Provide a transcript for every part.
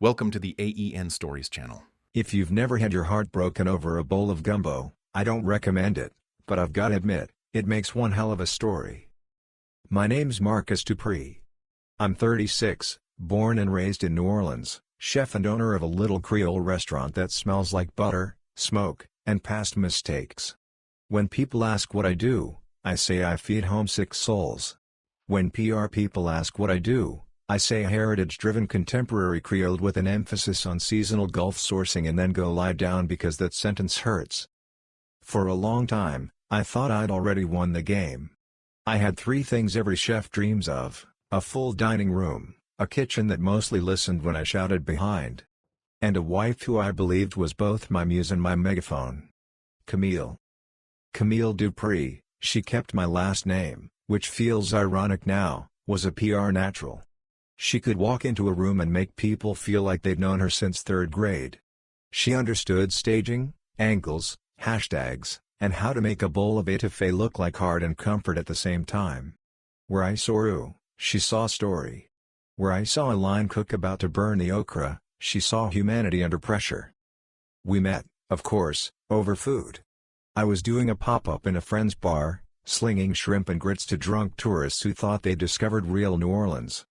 Welcome to the AEN Stories channel. If you've never had your heart broken over a bowl of gumbo, I don't recommend it, but I've gotta admit, it makes one hell of a story. My name's Marcus Dupree. I'm 36, born and raised in New Orleans, chef and owner of a little Creole restaurant that smells like butter, smoke, and past mistakes. When people ask what I do, I say I feed homesick souls. When PR people ask what I do, I say heritage-driven contemporary Creole with an emphasis on seasonal Gulf sourcing, and then go lie down because that sentence hurts. For a long time, I thought I'd already won the game. I had three things every chef dreams of: a full dining room, a kitchen that mostly listened when I shouted behind, and a wife who I believed was both my muse and my megaphone. Camille Dupree, she kept my last name, which feels ironic now, was a PR natural. She could walk into a room and make people feel like they'd known her since third grade. She understood staging, angles, hashtags, and how to make a bowl of etouffee look like heart and comfort at the same time. Where I saw roux, she saw story. Where I saw a line cook about to burn the okra, she saw humanity under pressure. We met, of course, over food. I was doing a pop-up in a friend's bar, slinging shrimp and grits to drunk tourists who thought they'd discovered real New Orleans.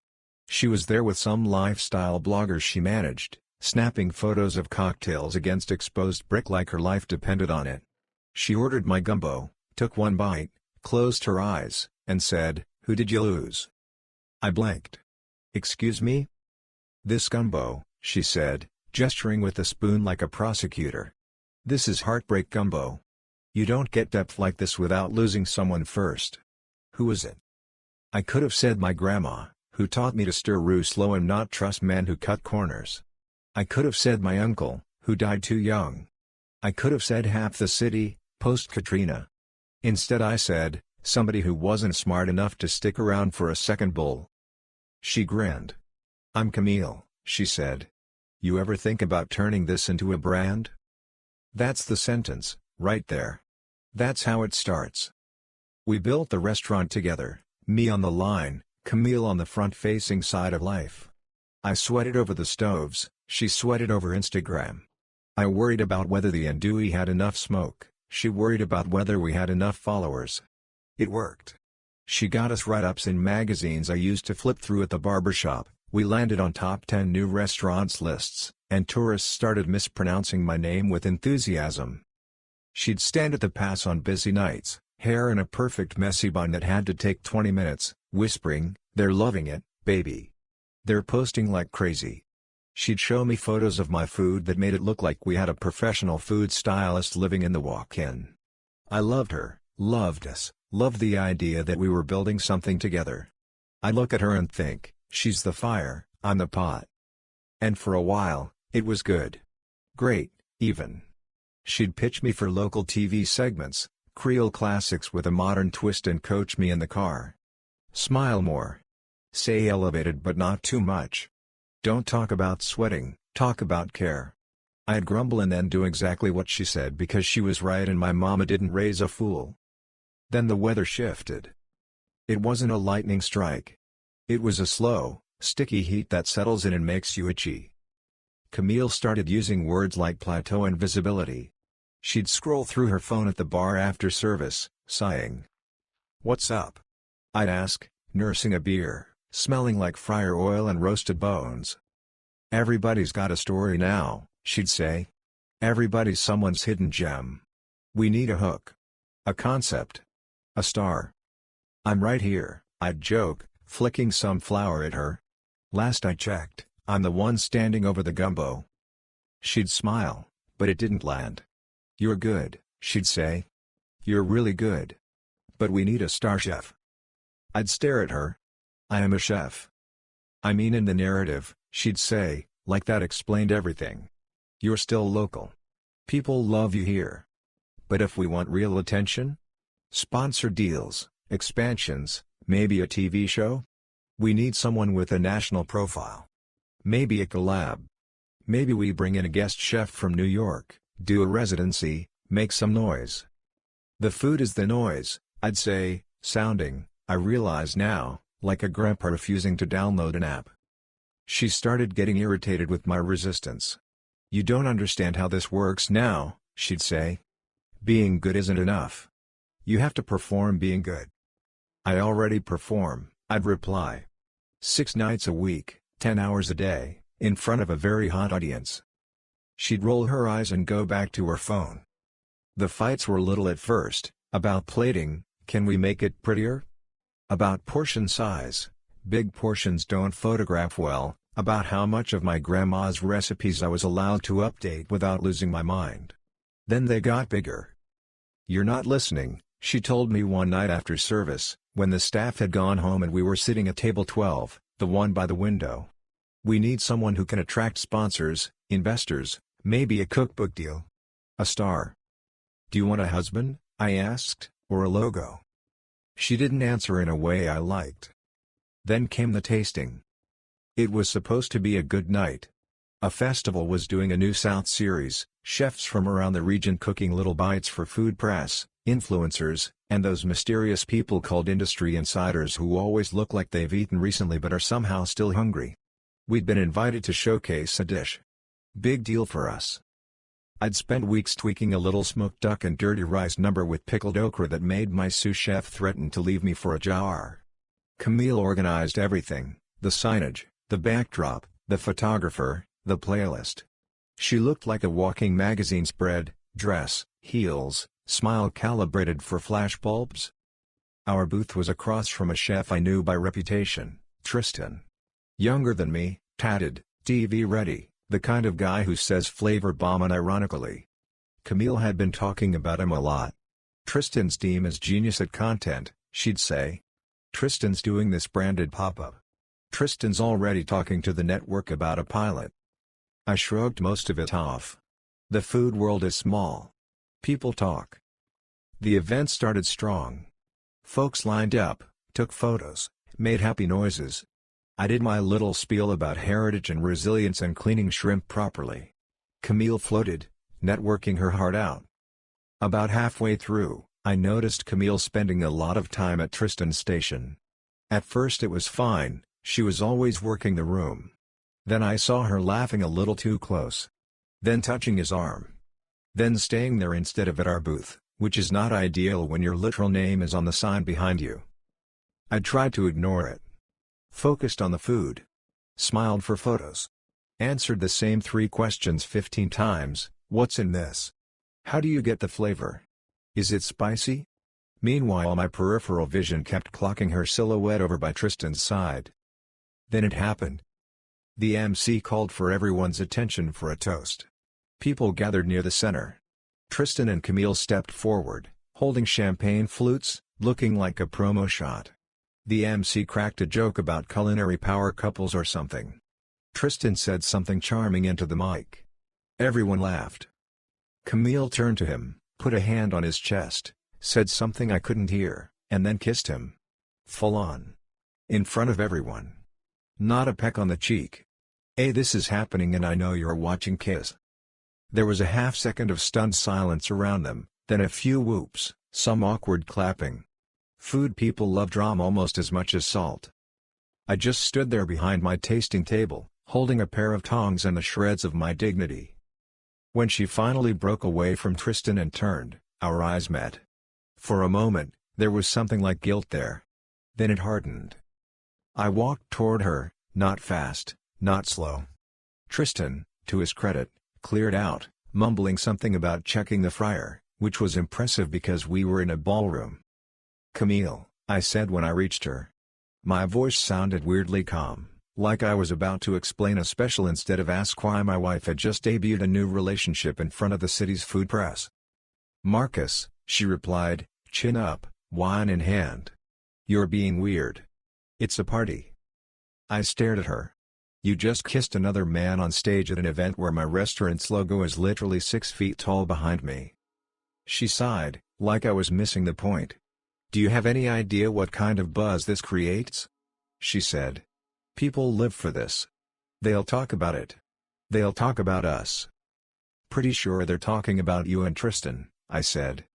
She was there with some lifestyle bloggers she managed, snapping photos of cocktails against exposed brick like her life depended on it. She ordered my gumbo, took one bite, closed her eyes, and said, "Who did you lose?" I blinked. "Excuse me?" "This gumbo," she said, gesturing with a spoon like a prosecutor. "This is heartbreak gumbo. You don't get depth like this without losing someone first." "Who is it?" I could have said my grandma, who taught me to stir roux slow and not trust men who cut corners. I could have said my uncle, who died too young. I could have said half the city, post-Katrina. Instead I said, somebody who wasn't smart enough to stick around for a second bowl. She grinned. "I'm Camille," she said. "You ever think about turning this into a brand?" That's the sentence, right there. That's how it starts. We built the restaurant together, me on the line, Camille on the front-facing side of life. I sweated over the stoves, she sweated over Instagram. I worried about whether the andouille had enough smoke, she worried about whether we had enough followers. It worked. She got us write-ups in magazines I used to flip through at the barbershop, we landed on top 10 new restaurants lists, and tourists started mispronouncing my name with enthusiasm. She'd stand at the pass on busy nights, hair in a perfect messy bun that had to take 20 minutes, whispering, "They're loving it, baby. They're posting like crazy." She'd show me photos of my food that made it look like we had a professional food stylist living in the walk-in. I loved her, loved us, loved the idea that we were building something together. I look at her and think, she's the fire, I'm the pot. And for a while, it was good. Great, even. She'd pitch me for local TV segments, Creole classics with a modern twist, and coach me in the car. "Smile more. Say elevated but not too much. Don't talk about sweating, talk about care." I'd grumble and then do exactly what she said because she was right and my mama didn't raise a fool. Then the weather shifted. It wasn't a lightning strike. It was a slow, sticky heat that settles in and makes you itchy. Camille started using words like plateau and visibility. She'd scroll through her phone at the bar after service, sighing. "What's up?" I'd ask, nursing a beer, smelling like fryer oil and roasted bones. "Everybody's got a story now," she'd say. "Everybody's someone's hidden gem. We need a hook. A concept. A star." "I'm right here," I'd joke, flicking some flour at her. "Last I checked, I'm the one standing over the gumbo." She'd smile, but it didn't land. "You're good," she'd say. "You're really good. But we need a star chef." I'd stare at her. "I am a chef." "I mean in the narrative," she'd say, like that explained everything. "You're still local. People love you here. But if we want real attention? Sponsor deals, expansions, maybe a TV show? We need someone with a national profile. Maybe a collab. Maybe we bring in a guest chef from New York, do a residency, make some noise." "The food is the noise," I'd say, sounding, I realize now, like a grandpa refusing to download an app. She started getting irritated with my resistance. "You don't understand how this works now," she'd say. "Being good isn't enough. You have to perform being good." "I already perform," I'd reply. 6 nights a week, 10 hours a day, in front of a very hot audience. She'd roll her eyes and go back to her phone. The fights were little at first, about plating, can we make it prettier? About portion size, big portions don't photograph well, about how much of my grandma's recipes I was allowed to update without losing my mind. Then they got bigger. "You're not listening," she told me one night after service, when the staff had gone home and we were sitting at table 12, the one by the window. "We need someone who can attract sponsors, investors, maybe a cookbook deal. A star." "Do you want a husband?" I asked, "or a logo?" She didn't answer in a way I liked. Then came the tasting. It was supposed to be a good night. A festival was doing a new South series, chefs from around the region cooking little bites for food press, influencers, and those mysterious people called industry insiders who always look like they've eaten recently but are somehow still hungry. We'd been invited to showcase a dish. Big deal for us. I'd spent weeks tweaking a little smoked duck and dirty rice number with pickled okra that made my sous chef threaten to leave me for a jar. Camille organized everything, the signage, the backdrop, the photographer, the playlist. She looked like a walking magazine spread, dress, heels, smile calibrated for flashbulbs. Our booth was across from a chef I knew by reputation, Tristan. Younger than me, tatted, TV ready, the kind of guy who says flavor bomb unironically. Camille had been talking about him a lot. "Tristan's team is genius at content," she'd say. "Tristan's doing this branded pop-up. Tristan's already talking to the network about a pilot." I shrugged most of it off. The food world is small. People talk. The event started strong. Folks lined up, took photos, made happy noises. I did my little spiel about heritage and resilience and cleaning shrimp properly. Camille floated, networking her heart out. About halfway through, I noticed Camille spending a lot of time at Tristan's station. At first it was fine, she was always working the room. Then I saw her laughing a little too close. Then touching his arm. Then staying there instead of at our booth, which is not ideal when your literal name is on the sign behind you. I tried to ignore it. Focused on the food. Smiled for photos. Answered the same 3 questions 15 times, "What's in this? How do you get the flavor? Is it spicy?" Meanwhile my peripheral vision kept clocking her silhouette over by Tristan's side. Then it happened. The MC called for everyone's attention for a toast. People gathered near the center. Tristan and Camille stepped forward, holding champagne flutes, looking like a promo shot. The MC cracked a joke about culinary power couples or something. Tristan said something charming into the mic. Everyone laughed. Camille turned to him, put a hand on his chest, said something I couldn't hear, and then kissed him. Full on. In front of everyone. Not a peck on the cheek. "Hey, this is happening and I know you're watching, kiss." There was a half-second of stunned silence around them, then a few whoops, some awkward clapping. Food people love drama almost as much as salt. I just stood there behind my tasting table, holding a pair of tongs and the shreds of my dignity. When she finally broke away from Tristan and turned, our eyes met. For a moment, there was something like guilt there. Then it hardened. I walked toward her, not fast, not slow. Tristan, to his credit, cleared out, mumbling something about checking the fryer, which was impressive because we were in a ballroom. "Camille," I said when I reached her. My voice sounded weirdly calm, like I was about to explain a special instead of ask why my wife had just debuted a new relationship in front of the city's food press. "Marcus," she replied, chin up, wine in hand. "You're being weird. It's a party." I stared at her. "You just kissed another man on stage at an event where my restaurant's logo is literally 6 feet tall behind me." She sighed, like I was missing the point. "Do you have any idea what kind of buzz this creates?" she said. "People live for this. They'll talk about it. They'll talk about us." "Pretty sure they're talking about you and Tristan," I said.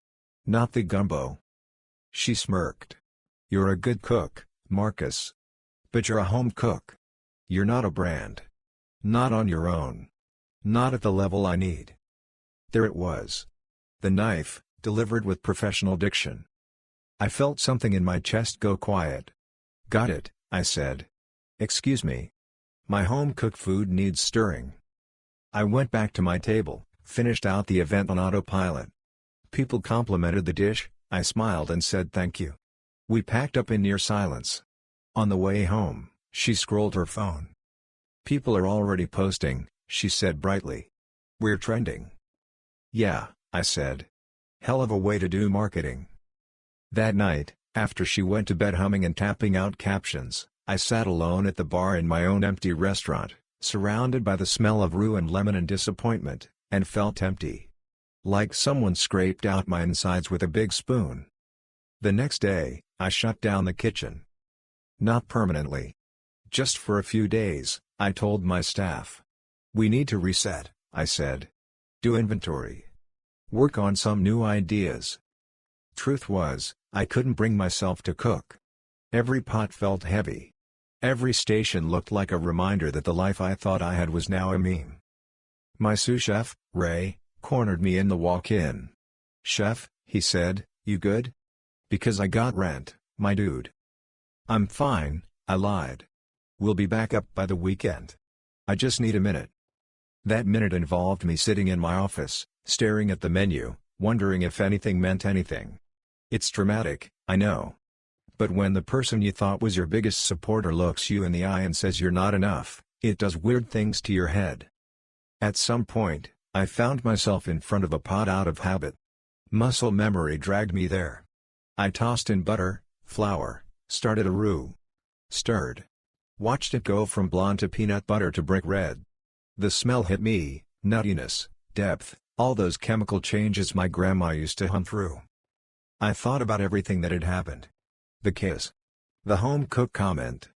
"Not the gumbo." She smirked. "You're a good cook, Marcus. But you're a home cook. You're not a brand. Not on your own. Not at the level I need. There it was. The knife, delivered with professional diction. I felt something in my chest go quiet. Got it, I said. Excuse me. My home-cooked food needs stirring. I went back to my table, finished out the event on autopilot. People complimented the dish, I smiled and said thank you. We packed up in near silence. On the way home, she scrolled her phone. People are already posting, she said brightly. We're trending. Yeah, I said. Hell of a way to do marketing. That night, after she went to bed humming and tapping out captions, I sat alone at the bar in my own empty restaurant, surrounded by the smell of ruined lemon and disappointment, and felt empty. Like someone scraped out my insides with a big spoon. The next day, I shut down the kitchen. Not permanently. Just for a few days, I told my staff. We need to reset, I said. Do inventory. Work on some new ideas. Truth was, I couldn't bring myself to cook. Every pot felt heavy. Every station looked like a reminder that the life I thought I had was now a meme. My sous chef, Ray, cornered me in the walk-in. Chef, he said, you good? Because I got rent, my dude. I'm fine, I lied. We'll be back up by the weekend. I just need a minute. That minute involved me sitting in my office, staring at the menu, wondering if anything meant anything. It's dramatic, I know. But when the person you thought was your biggest supporter looks you in the eye and says you're not enough, it does weird things to your head. At some point, I found myself in front of a pot out of habit. Muscle memory dragged me there. I tossed in butter, flour, started a roux. Stirred. Watched it go from blonde to peanut butter to brick red. The smell hit me, nuttiness, depth, all those chemical changes my grandma used to hum through. I thought about everything that had happened. The kiss. The home-cooked comment.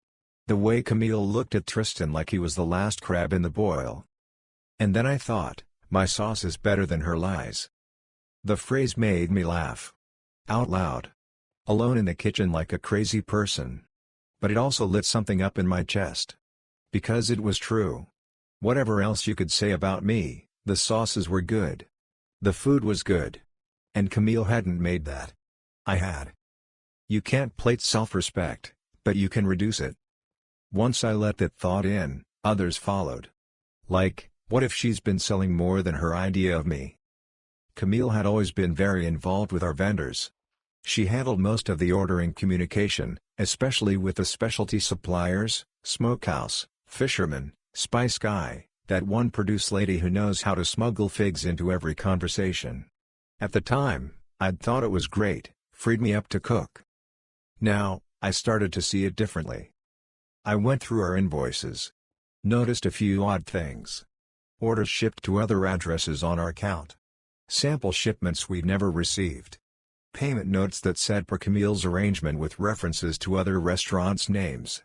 The way Camille looked at Tristan like he was the last crab in the boil. And then I thought, my sauce is better than her lies. The phrase made me laugh. Out loud. Alone in the kitchen like a crazy person. But it also lit something up in my chest. Because it was true. Whatever else you could say about me, the sauces were good. The food was good. And Camille hadn't made that. I had. You can't plate self-respect, but you can reduce it. Once I let that thought in, others followed. Like, what if she's been selling more than her idea of me? Camille had always been very involved with our vendors. She handled most of the ordering communication, especially with the specialty suppliers, smokehouse, fisherman, spice guy, that one produce lady who knows how to smuggle figs into every conversation. At the time, I'd thought it was great, freed me up to cook. Now, I started to see it differently. I went through our invoices. Noticed a few odd things. Orders shipped to other addresses on our account. Sample shipments we'd never received. Payment notes that said per Camille's arrangement with references to other restaurants' names.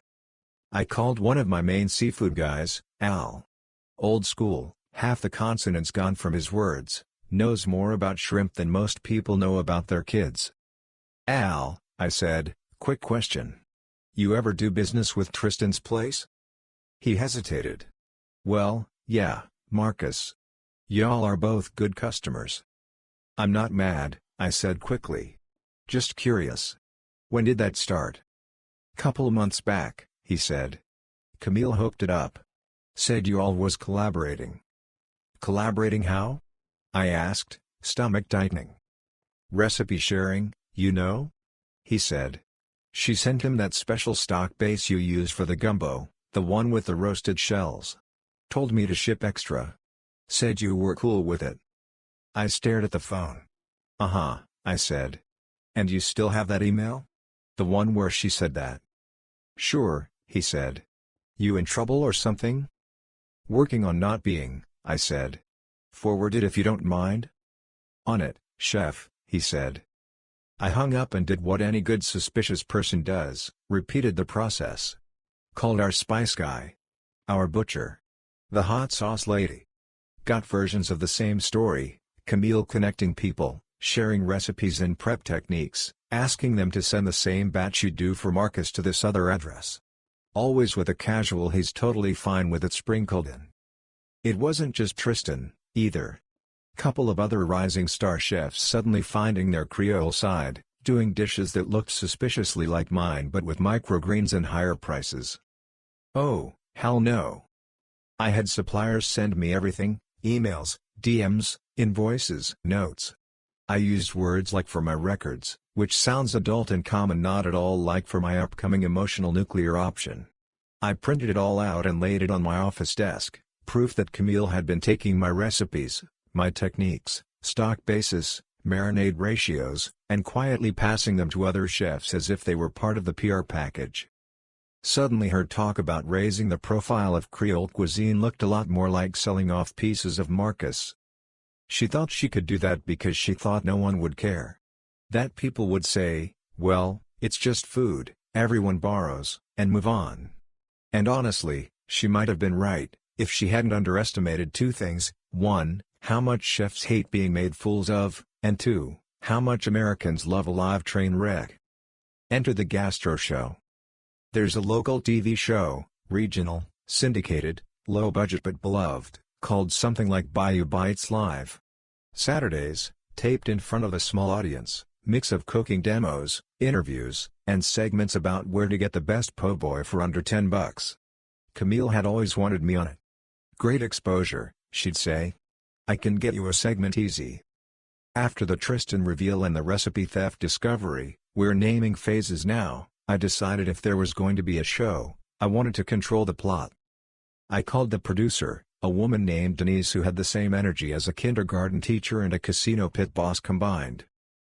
I called one of my main seafood guys, Al. Old school, half the consonants gone from his words, knows more about shrimp than most people know about their kids. Al, I said, quick question. You ever do business with Tristan's place? He hesitated. Well, yeah, Marcus. Y'all are both good customers. I'm not mad, I said quickly. Just curious. When did that start? Couple months back, he said. Camille hooked it up. Said you all was collaborating. Collaborating how? I asked, stomach tightening. Recipe sharing, you know? He said. She sent him that special stock base you use for the gumbo, the one with the roasted shells. Told me to ship extra. Said you were cool with it. I stared at the phone. Uh-huh, I said. And you still have that email? The one where she said that? Sure, he said. You in trouble or something? Working on not being, I said. Forward it if you don't mind. On it, chef, he said. I hung up and did what any good suspicious person does, repeated the process. Called our spice guy. Our butcher. The hot sauce lady. Got versions of the same story, Camille connecting people, sharing recipes and prep techniques, asking them to send the same batch you do for Marcus to this other address. always with a casual "he's totally fine with it" sprinkled in. It wasn't just Tristan, either. Couple of other rising star chefs suddenly finding their Creole side, doing dishes that looked suspiciously like mine but with microgreens and higher prices. Oh, hell no. I had suppliers send me everything: emails, DMs, invoices, notes. I used words like "for my records," which sounds adult and common, not at all like "for my upcoming emotional nuclear option." I printed it all out and laid it on my office desk, proof that Camille had been taking my recipes, my techniques, stock basis, marinade ratios, and quietly passing them to other chefs as if they were part of the PR package. Suddenly her talk about raising the profile of Creole cuisine looked a lot more like selling off pieces of Marcus. She thought she could do that because she thought no one would care. That people would say, "Well, it's just food, everyone borrows," and move on. And honestly, she might have been right, if she hadn't underestimated two things: 1, how much chefs hate being made fools of, and 2, how much Americans love a live train wreck. Enter the gastro show. There's a local TV show, regional, syndicated, low budget but beloved, called something like Bayou Bites Live. Saturdays, taped in front of a small audience, mix of cooking demos, interviews, and segments about where to get the best po' boy for under $10. Camille had always wanted me on it. "Great exposure," she'd say. "I can get you a segment easy." After the Tristan reveal and the recipe theft discovery, we're naming phases now, I decided if there was going to be a show, I wanted to control the plot. I called the producer, a woman named Denise who had the same energy as a kindergarten teacher and a casino pit boss combined.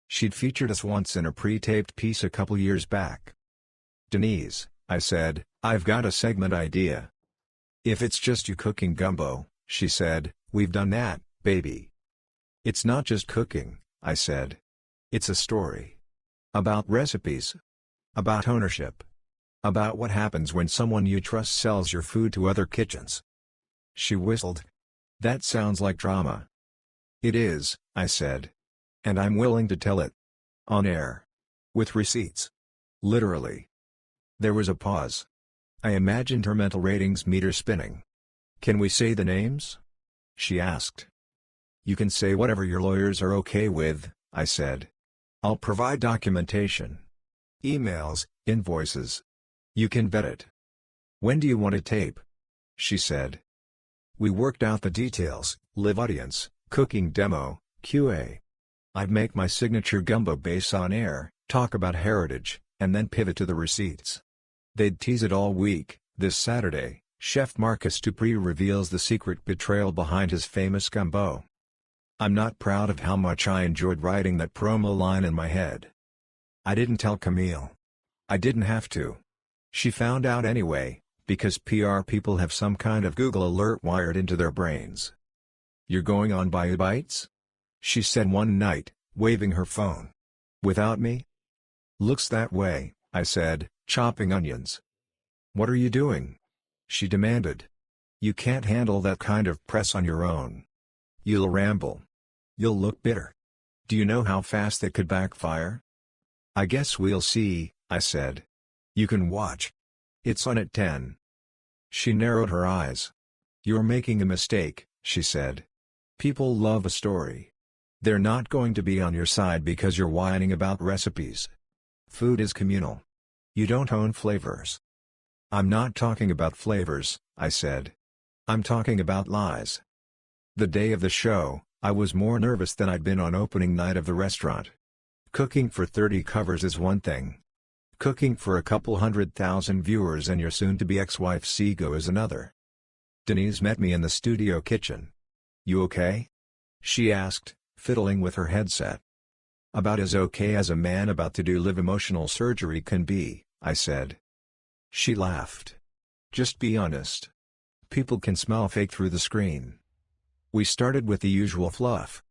She'd featured us once in a pre-taped piece a couple years back. "Denise," I said, "I've got a segment idea." "If it's just you cooking gumbo," she said, "we've done that, baby." "It's not just cooking," I said. "It's a story. About recipes. About ownership. About what happens when someone you trust sells your food to other kitchens." She whistled. "That sounds like drama." "It is," I said. "And I'm willing to tell it. On air. With receipts. Literally." There was a pause. I imagined her mental ratings meter spinning. "Can we say the names?" she asked. "You can say whatever your lawyers are okay with," I said. "I'll provide documentation. Emails, invoices. You can vet it." "When do you want to tape?" she said. We worked out the details: live audience, cooking demo, QA. I'd make my signature gumbo base on air, talk about heritage, and then pivot to the receipts. They'd tease it all week. This Saturday, Chef Marcus Dupree reveals the secret betrayal behind his famous gumbo. I'm not proud of how much I enjoyed writing that promo line in my head. I didn't tell Camille. I didn't have to. She found out anyway, because PR people have some kind of Google alert wired into their brains. "You're going on Bayou Bites?" she said one night, waving her phone. "Without me?" "Looks that way," I said, chopping onions. "What are you doing?" she demanded. "You can't handle that kind of press on your own. You'll ramble. You'll look bitter. Do you know how fast that could backfire?" "I guess we'll see," I said. "You can watch. It's on at 10. She narrowed her eyes. "You're making a mistake," she said. "People love a story. They're not going to be on your side because you're whining about recipes. Food is communal. You don't own flavors." "I'm not talking about flavors," I said. "I'm talking about lies." The day of the show, I was more nervous than I'd been on opening night of the restaurant. Cooking for 30 covers is one thing. Cooking for a couple 100,000 viewers and your soon-to-be ex-wife's ego is another. Denise met me in the studio kitchen. "You okay?" she asked, fiddling with her headset. "About as okay as a man about to do live emotional surgery can be," I said. She laughed. "Just be honest. People can smell fake through the screen." We started with the usual fluff.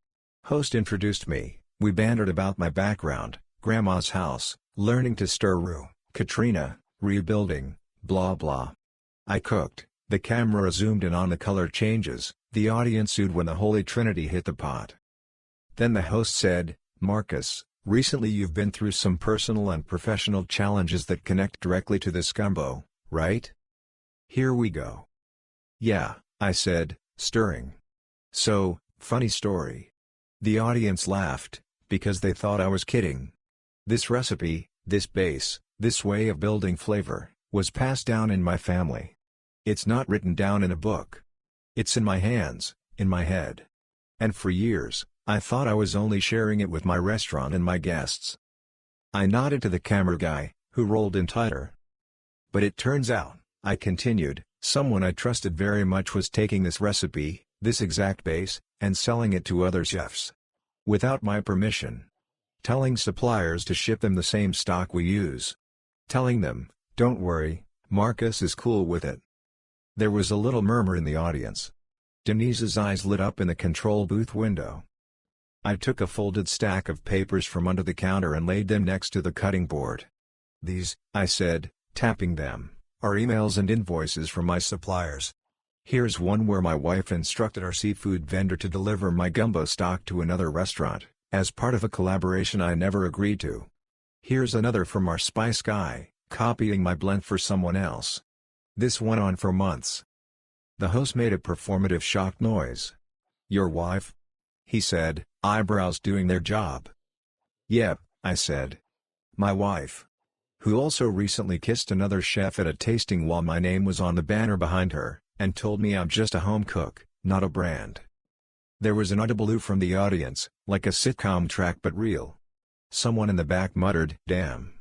Host introduced me, we bantered about my background, grandma's house, learning to stir roux, Katrina, rebuilding, blah blah. I cooked, the camera zoomed in on the color changes, the audience sued when the Holy Trinity hit the pot. Then the host said, "Marcus, recently you've been through some personal and professional challenges that connect directly to this gumbo, right? Here we go. Yeah, I said, stirring. So, funny story. The audience laughed, because they thought I was kidding. This recipe, this base, this way of building flavor, was passed down in my family. It's not written down in a book. It's in my hands, in my head. And for years, I thought I was only sharing it with my restaurant and my guests. I nodded to the camera guy, who rolled in tighter. But it turns out, I continued, someone I trusted very much was taking this recipe, this exact base, and selling it to other chefs. Without my permission. Telling suppliers to ship them the same stock we use. Telling them, don't worry, Marcus is cool with it. There was a little murmur in the audience. Denise's eyes lit up in the control booth window. I took a folded stack of papers from under the counter and laid them next to the cutting board. These, I said, tapping them, are emails and invoices from my suppliers. Here's one where my wife instructed our seafood vendor to deliver my gumbo stock to another restaurant, as part of a collaboration I never agreed to. Here's another from our spice guy, copying my blend for someone else. This went on for months. The host made a performative shocked noise. Your wife? He said, eyebrows doing their job. Yep, I said. My wife. Who also recently kissed another chef at a tasting while my name was on the banner behind her, and told me I'm just a home cook, not a brand. There was an audible ooh from the audience, like a sitcom track but real. Someone in the back muttered, damn.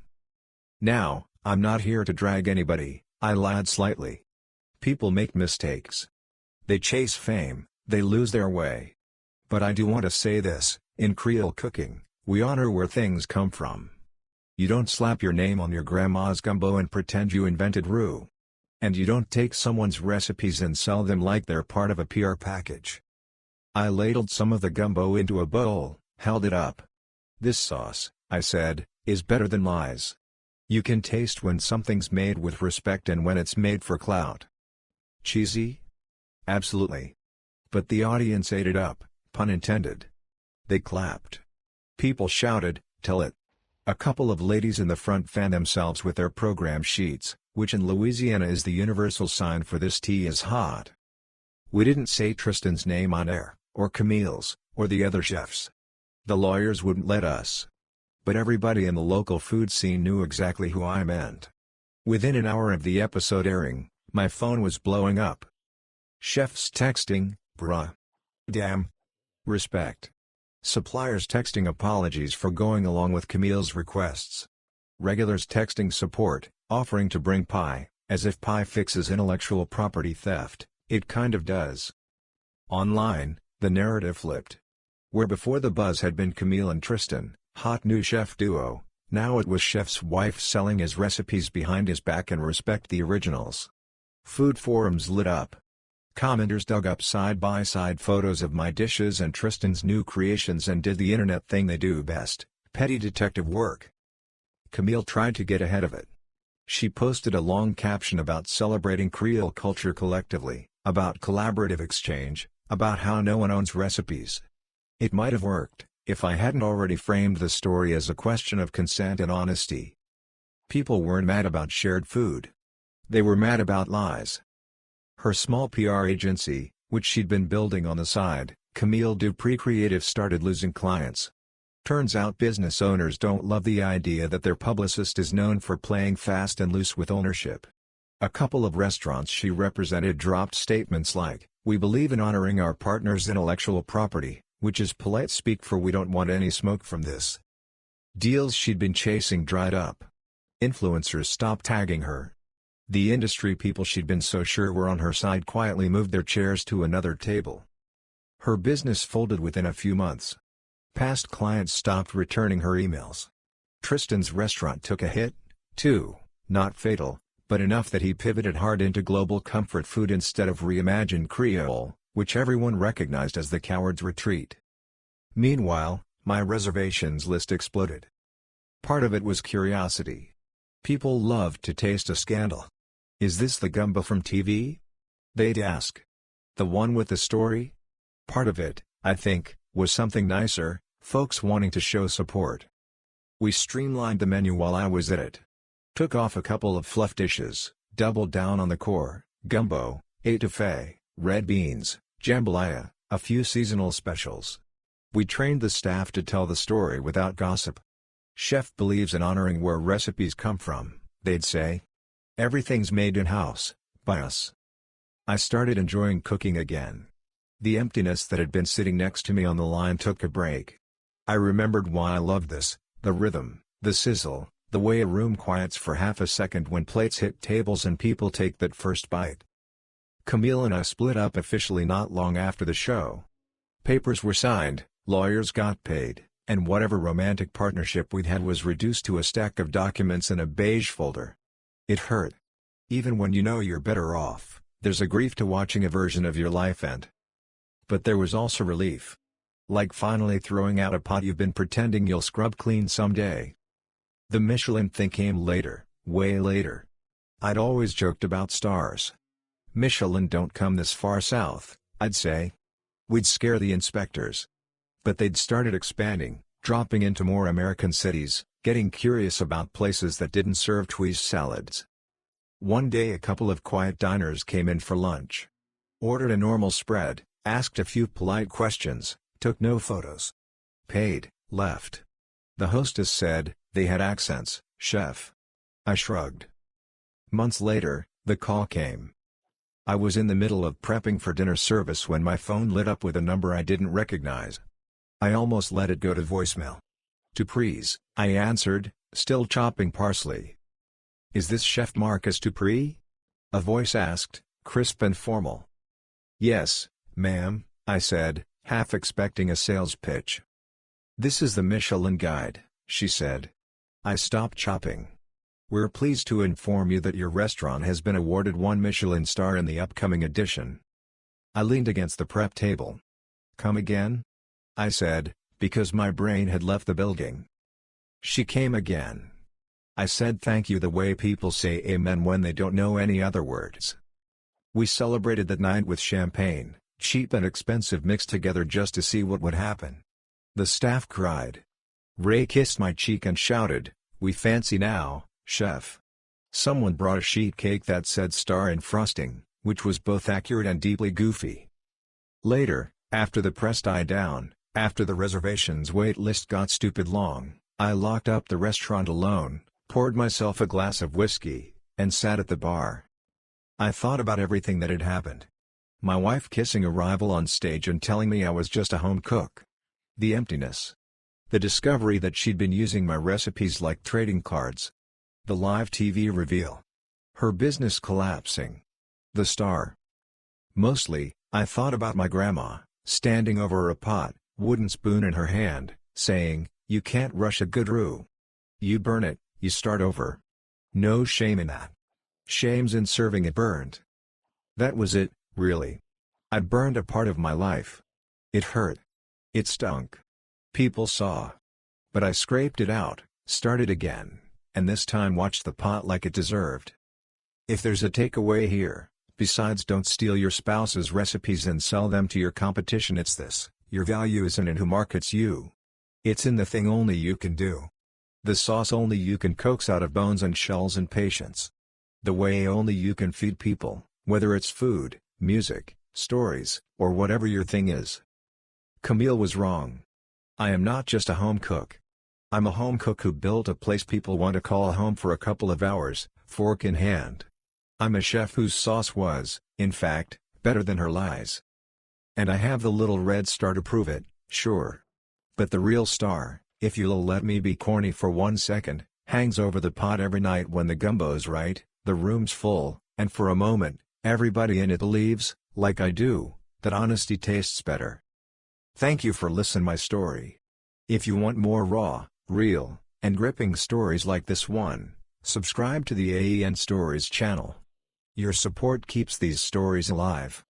Now, I'm not here to drag anybody, I lied slightly. People make mistakes. They chase fame, they lose their way. But I do want to say this, in Creole cooking, we honor where things come from. You don't slap your name on your grandma's gumbo and pretend you invented roux. And you don't take someone's recipes and sell them like they're part of a PR package. I ladled some of the gumbo into a bowl, held it up. This sauce, I said, is better than lies. You can taste when something's made with respect and when it's made for clout. Cheesy? Absolutely. But the audience ate it up, pun intended. They clapped. People shouted, tell it. A couple of ladies in the front fanned themselves with their program sheets, which in Louisiana is the universal sign for this tea is hot. We didn't say Tristan's name on air, or Camille's, or the other chefs. The lawyers wouldn't let us. But everybody in the local food scene knew exactly who I meant. Within an hour of the episode airing, my phone was blowing up. Chefs texting, bruh. Damn. Respect. Suppliers texting apologies for going along with Camille's requests. Regulars texting support, offering to bring pie, as if pie fixes intellectual property theft. It kind of does. Online, the narrative flipped. Where before the buzz had been Camille and Tristan, hot new chef duo, now it was chef's wife selling his recipes behind his back and respect the originals. Food forums lit up. Commenters dug up side-by-side photos of my dishes and Tristan's new creations and did the internet thing they do best, petty detective work. Camille tried to get ahead of it. She posted a long caption about celebrating Creole culture collectively, about collaborative exchange, about how no one owns recipes. It might have worked, if I hadn't already framed the story as a question of consent and honesty. People weren't mad about shared food. They were mad about lies. Her small PR agency, which she'd been building on the side, Marcus Dupree Creative, started losing clients. Turns out business owners don't love the idea that their publicist is known for playing fast and loose with ownership. A couple of restaurants she represented dropped statements like, "We believe in honoring our partners' intellectual property," which is polite speak for "we don't want any smoke from this." Deals she'd been chasing dried up. Influencers stopped tagging her. The industry people she'd been so sure were on her side quietly moved their chairs to another table. Her business folded within a few months. Past clients stopped returning her emails. Tristan's restaurant took a hit, too, not fatal, but enough that he pivoted hard into global comfort food instead of reimagined Creole, which everyone recognized as the coward's retreat. Meanwhile, my reservations list exploded. Part of it was curiosity. People loved to taste a scandal. Is this the gumbo from TV? They'd ask. The one with the story? Part of it, I think, was something nicer, folks wanting to show support. We streamlined the menu while I was at it. Took off a couple of fluff dishes, doubled down on the core, gumbo, etouffee, red beans, jambalaya, a few seasonal specials. We trained the staff to tell the story without gossip. Chef believes in honoring where recipes come from, they'd say. Everything's made in-house, by us. I started enjoying cooking again. The emptiness that had been sitting next to me on the line took a break. I remembered why I loved this, the rhythm, the sizzle, the way a room quiets for half a second when plates hit tables and people take that first bite. Camille and I split up officially not long after the show. Papers were signed, lawyers got paid, and whatever romantic partnership we'd had was reduced to a stack of documents in a beige folder. It hurt. Even when you know you're better off, there's a grief to watching a version of your life end. But there was also relief. Like finally throwing out a pot you've been pretending you'll scrub clean someday. The Michelin thing came later, way later. I'd always joked about stars. Michelin don't come this far south, I'd say. We'd scare the inspectors. But they'd started expanding, dropping into more American cities, getting curious about places that didn't serve twist salads. One day a couple of quiet diners came in for lunch. Ordered a normal spread, asked a few polite questions, took no photos. Paid, left. The hostess said, they had accents, chef. I shrugged. Months later, the call came. I was in the middle of prepping for dinner service when my phone lit up with a number I didn't recognize. I almost let it go to voicemail. Dupree's, I answered, still chopping parsley. Is this Chef Marcus Dupree? A voice asked, crisp and formal. Yes, ma'am, I said, half expecting a sales pitch. This is the Michelin Guide, she said. I stopped chopping. We're pleased to inform you that your restaurant has been awarded 1 Michelin star in the upcoming edition. I leaned against the prep table. Come again? I said, because my brain had left the building. She came again. I said thank you the way people say amen when they don't know any other words. We celebrated that night with champagne, cheap and expensive mixed together just to see what would happen. The staff cried. Ray kissed my cheek and shouted, we fancy now, chef. Someone brought a sheet cake that said star in frosting, which was both accurate and deeply goofy. Later, after the press died down, after the reservations wait list got stupid long, I locked up the restaurant alone, poured myself a glass of whiskey, and sat at the bar. I thought about everything that had happened. My wife kissing a rival on stage and telling me I was just a home cook. The emptiness. The discovery that she'd been using my recipes like trading cards. The live TV reveal. Her business collapsing. The star. Mostly, I thought about my grandma, standing over a pot, wooden spoon in her hand, saying, you can't rush a good roux. You burn it, you start over. No shame in that. Shame's in serving it burnt. That was it, really. I'd burned a part of my life. It hurt. It stunk. People saw. But I scraped it out, started again, and this time watched the pot like it deserved. If there's a takeaway here, besides don't steal your spouse's recipes and sell them to your competition, it's this: your value isn't in who markets you. It's in the thing only you can do. The sauce only you can coax out of bones and shells and patience. The way only you can feed people, whether it's food, music, stories, or whatever your thing is. Camille was wrong. I am not just a home cook. I'm a home cook who built a place people want to call home for a couple of hours, fork in hand. I'm a chef whose sauce was, in fact, better than her lies. And I have the little red star to prove it, sure. But the real star, if you'll let me be corny for 1 second, hangs over the pot every night when the gumbo's right, the room's full, and for a moment, everybody in it believes, like I do, that honesty tastes better. Thank you for listening my story. If you want more raw, real, and gripping stories like this one, subscribe to the AEN Stories channel. Your support keeps these stories alive.